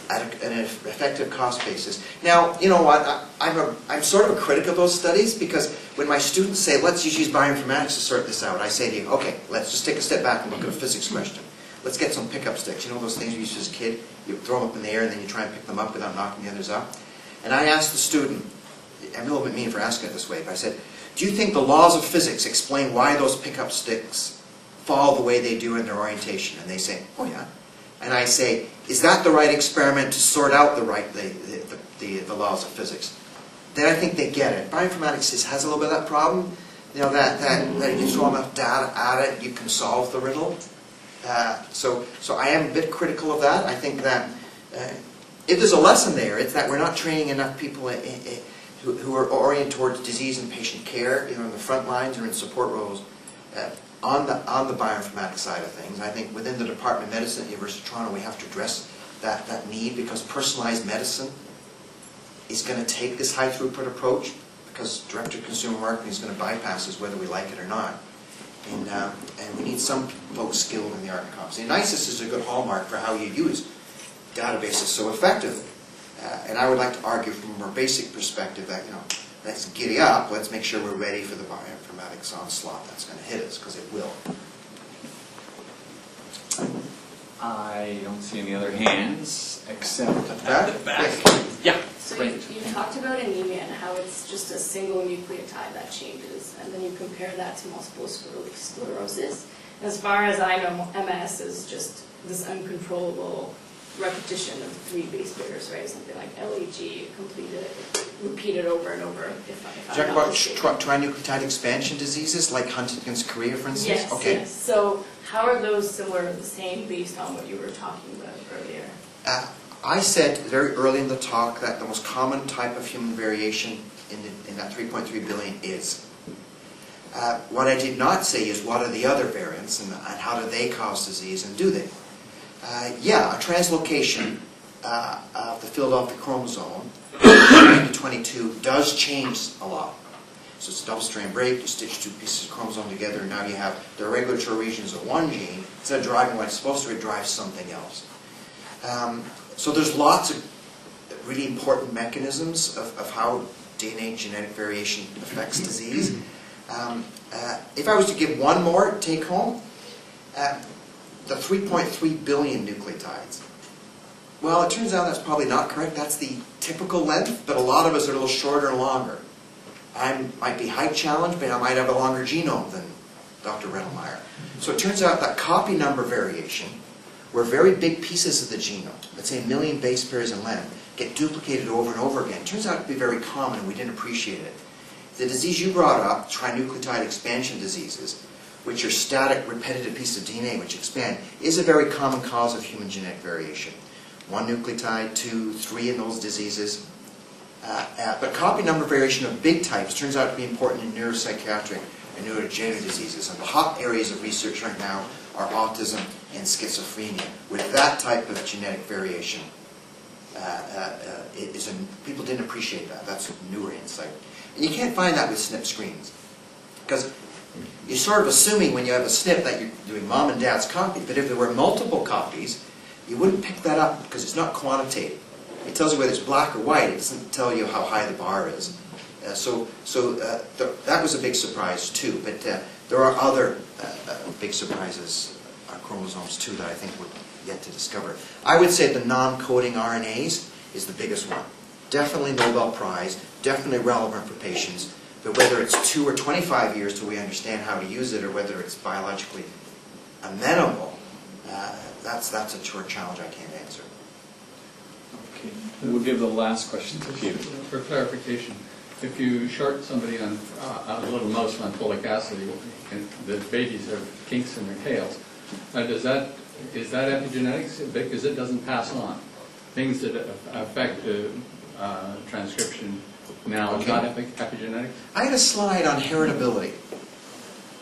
at an effective cost basis. Now, you know what? I'm sort of a critic of those studies, because when my students say, let's just use bioinformatics to sort this out, I say to you, okay, let's just take a step back and look at a physics question. Let's get some pickup sticks. You know those things you used as a kid? You throw them up in the air and then you try and pick them up without knocking the others up. And I asked the student, I'm a little bit mean for asking it this way, but I said, do you think the laws of physics explain why those pickup sticks fall the way they do in their orientation? And they say, oh yeah. And I say, is that the right experiment to sort out the laws of physics? Then I think they get it. Bioinformatics has a little bit of that problem, that if you throw enough data at it, you can solve the riddle. So I am a bit critical of that. I think that if there's a lesson there, it's that we're not training enough people who are oriented towards disease and patient care, in the front lines or in support roles, on the bioinformatics side of things. I think within the Department of Medicine at the University of Toronto, we have to address that need, because personalized medicine is going to take this high throughput approach, because direct-to-consumer marketing is going to bypass us whether we like it or not. And we need some folks skilled in the art and competency. And ISIS is a good hallmark for how you use databases so effectively. And I would like to argue from a more basic perspective that let's giddy up, let's make sure we're ready for the bioinformatics onslaught that's going to hit us, because it will.
I don't see any other hands, except at
That?
the back.
Yes.
Yeah.
So you talked about anemia and how it's just a single nucleotide that changes, and then you compare that to multiple sclerosis. As far as I know, MS is just this uncontrollable repetition of 3 base pairs, right? Something like LEG, repeated over and over. If
Talk
I'm
about
not mistaken.
trinucleotide expansion diseases, like Huntington's chorea, for instance?
Yes,
Okay.
yes. So how are those similar or the same based on what you were talking about earlier?
I said very early in the talk that the most common type of human variation in that 3.3 billion is. What I did not say is what are the other variants and how do they cause disease, and do they? Yeah, a translocation of the Philadelphia chromosome to 22 does change a lot. So it's a double strand break, you stitch 2 pieces of chromosome together, and now you have the regulatory regions of one gene. Instead of driving what it's supposed to, it drives something else. So there's lots of really important mechanisms of how DNA genetic variation affects disease. If I was to give one more take home, the 3.3 billion nucleotides. Well, it turns out that's probably not correct. That's the typical length, but a lot of us are a little shorter and longer. I might be height challenged, but I might have a longer genome than Dr. Rettelmeyer. So it turns out that copy number variation, where very big pieces of the genome, let's say 1 million base pairs in length, get duplicated over and over again, turns out to be very common, and we didn't appreciate it. The disease you brought up, trinucleotide expansion diseases, which are static, repetitive pieces of DNA which expand, is a very common cause of human genetic variation. 1 nucleotide, 2, 3 in those diseases. But copy number variation of big types turns out to be important in neuropsychiatric and neurodegenerative diseases. And the hot areas of research right now are autism and schizophrenia. With that type of genetic variation, people didn't appreciate that. That's newer insight. And you can't find that with SNP screens. Because you're sort of assuming when you have a SNP that you're doing mom and dad's copy. But if there were multiple copies, you wouldn't pick that up because it's not quantitative. It tells you whether it's black or white. It doesn't tell you how high the bar is. That was a big surprise too. But there are other big surprises on chromosomes too that I think we're yet to discover. I would say the non-coding RNAs is the biggest one. Definitely Nobel Prize, definitely relevant for patients. But whether it's 2 or 25 years till we understand how to use it, or whether it's biologically amenable, that's a short challenge I can't answer.
Okay. We'll give the last question to Peter.
For clarification, if you short somebody on a little mouse on folic acid, the babies have kinks in their tails. Is that epigenetics? Because it doesn't pass on. Things that affect transcription now,
Okay.
is not epigenetics?
I had a slide on heritability,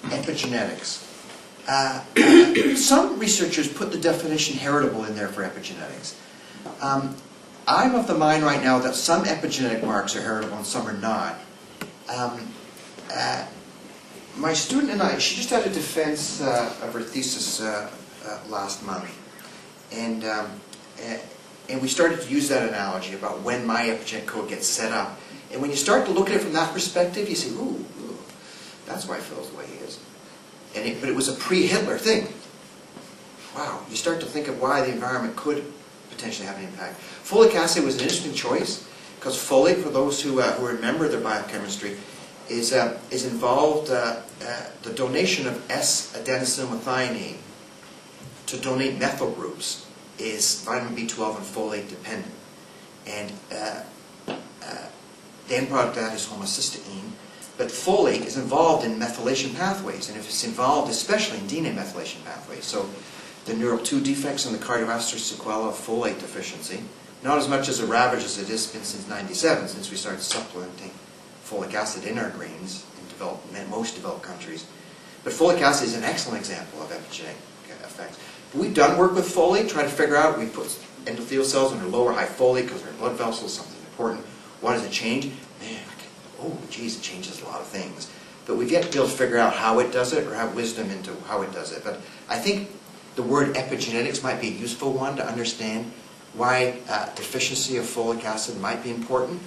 epigenetics. Some researchers put the definition heritable in there for epigenetics. I'm of the mind right now that some epigenetic marks are heritable and some are not. My student and I, she just had a defense of her thesis last month. And we started to use that analogy about when my epigenetic code gets set up. And when you start to look at it from that perspective, you say, ooh, that's why Phil's the way he is. But it was a pre-Hitler thing. Wow, you start to think of why the environment could potentially have an impact. Folic acid was an interesting choice, because folate, for those who remember their biochemistry, is involved, the donation of S-adenosylmethionine to donate methyl groups is vitamin B12 and folate dependent. And the end product of that is homocysteine. But folate is involved in methylation pathways, and if it's involved especially in DNA methylation pathways. So the neural 2 defects and the cardiovascular sequela of folate deficiency, not as much as a ravage as it has been since '97, since we started supplementing folic acid in our greens in most developed countries. But folic acid is an excellent example of epigenetic effects. But we've done work with folate, trying to figure out, we put endothelial cells under lower high folate because they're blood vessels, something important. What does it change? Man, oh geez, it changes a lot of things. But we've yet to be able to figure out how it does it or have wisdom into how it does it. But I think the word epigenetics might be a useful one to understand why deficiency of folic acid might be important.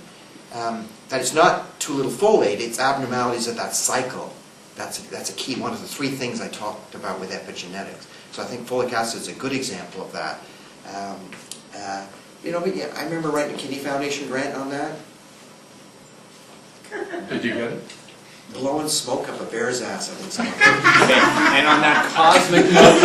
that it's not too little folate, it's abnormalities of that cycle. That's a key, one of the 3 things I talked about with epigenetics. So I think folic acid is a good example of that. But yeah, I remember writing a Kidney Foundation grant on that.
Did you get it?
Blowing smoke up a bear's ass, I think someone.
And on that cosmic note,